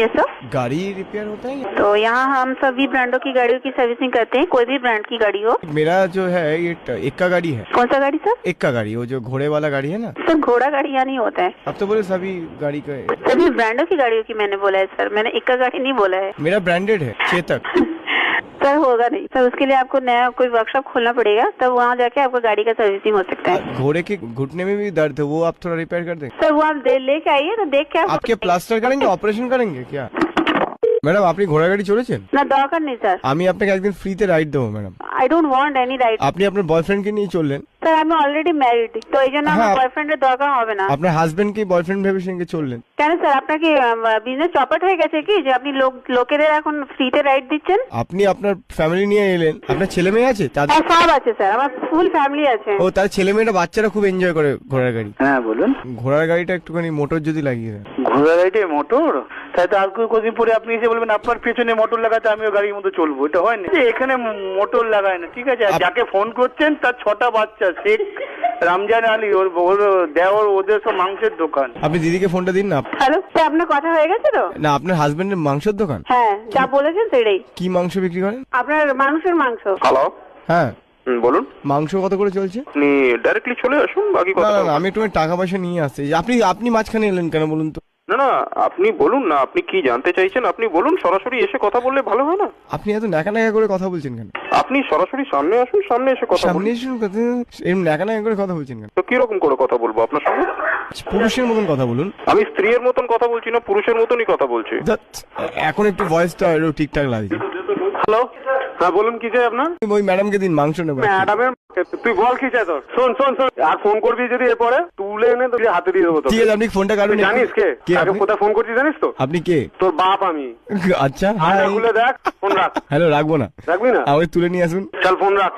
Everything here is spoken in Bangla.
Yes sir. गाड़ी रिपेयर होता है? तो यहाँ हम सभी ब्रांडों की गाड़ियों की सर्विसिंग करते हैं, कोई भी ब्रांड की गाड़ी हो। मेरा जो है ये एक्का गाड़ी है। कौन सा गाड़ी सर? एक्का गाड़ी, वो जो घोड़े वाला गाड़ी है ना। सर घोड़ा गाड़ी यहाँ नहीं होता है। अब तो बोले सभी गाड़ी का है। सभी ब्रांडों की गाड़ियों की मैंने बोला है सर, मैंने इक्का गाड़ी नहीं बोला है। मेरा ब्रांडेड है चेतक। सर होगा नहीं सर, उसके लिए आपको नया कोई वर्कशॉप खोलना पड़ेगा, तब वहाँ जाके आपका गाड़ी का सर्विसिंग हो सकता है। घोड़े के घुटने में भी दर्द है, वो आप थोड़ा रिपेयर कर देंगे? सर वो आप लेके आइए तो देख के आपके प्लास्टर करेंगे, ऑपरेशन करेंगे क्या? ম্যাডাম আপনি ঘোড়া গাড়ি চড়েছেন? না দরকার নেই স্যার। আমি আপনাকে একদিন ফ্রিতে রাইড দেবো madam. I don't want any ride. আপনি আপনার বয়ফ্রেন্ডকে নিয়ে চললেন। স্যার আমি অলরেডি ম্যারিড, তো এই জন্য আমার বয়ফ্রেন্ডের দরকার হবে না। আপনার হাজবেন্ডকে বয়ফ্রেন্ড ভেবে সঙ্গে চললেন কেন স্যার? আপনার কি বিজনেস চপাট হয়ে গেছে কি যে আপনি লোকেদের এখন ফ্রিতে রাইড দিচ্ছেন? আপনি আপনার ফ্যামিলি নিয়ে এলেন, আপনার ছেলে মেয়ে আছে? হ্যাঁ সব আছে স্যার, আমার ফুল ফ্যামিলি আছে। ও তার ছেলে মেয়েরা বাচ্চারা খুব এনজয় করে ঘোড়ার গাড়ি। হ্যাঁ বলুন। ঘোড়ার গাড়িটা একটুখানি মোটর যদি লাগিয়ে দেন। ঘোড়া গাড়িতে মোটর? তাই তো আর কদিন পরে আপনি এসে বলবেন আপনার পেছনে মোটর লাগাতে আমিও গাড়ির মতো চলবো, এটা হয় না। এখানে মোটর লাগায় না, ঠিক আছে? যাকে ফোন করছেন তার 6টা বাচ্চা, শেখ রামজান আলী, ওর দেওর, ওদের সব মাংসের দোকান। আপনি দিদিকে ফোনটা দিন না। হ্যালো স্যার, আপনার কথা হয়ে গেছে তো? না, আপনার হাজবেন্ডের মাংসের দোকান? হ্যাঁ যা বলেছেন সেটাই। কি মাংস বিক্রি করেন? আপনার মানুষের মাংস। হ্যালো, হ্যাঁ বলুন। মাংস কত করে চলছে? আপনি ডাইরেক্টলি চলে আসুন, বাকি না কথা। না, আমি একটু টাকা পয়সা নিয়ে আসছি। আপনি মাঝখানে এলেন কেন বলুন তো? না না, আপনি বলুন না, আপনি কি জানতে চাইছেন আপনি বলুন। সরাসরি এসে কথা বললে ভালো হয় না? আপনি এত ন্যাকা ন্যাকা করে কথা বলছেন কেন? আপনি সরাসরি সামনে আসুন, সামনে এসে কথা সামনে বলুন। এসে এরকম ন্যাকা ন্যাকা করে কথা বলছেন কেন? তো কিরকম করে কথা বলবো আপনার সঙ্গে? পুরুষের মতন কথা বলুন। আমি স্ত্রীর মতন কথা বলছি না, পুরুষের মতনই কথা বলছি। ধ্যাৎ, এখন একটু ভয়েসটা একটু ঠিকঠাক লাগছে। হ্যালো, হ্যাঁ বলুন, কি চাই আপনার? ওই ম্যাডামকে দিন মাংস নেবো। ম্যাডামের তুই বল কি চাই তোর? শোন শোন শোন, আর ফোন করবি যদি এরপরে তুলে এনে তুই হাতে দিয়ে দেবো। ঠিক আছে, আপনি ফোনটা কাটুন। তুই জানিস কে আগে আপনি? কোথায় ফোন করছিস জানিস তো? আপনি কে? তোর বাপ আমি। আচ্ছা আয়না খুলে দেখ, ফোন রাখ। হ্যালো, রাখবো না। রাখবি না? আমাকে তুলে নিয়ে আসুন। চল ফোন রাখ।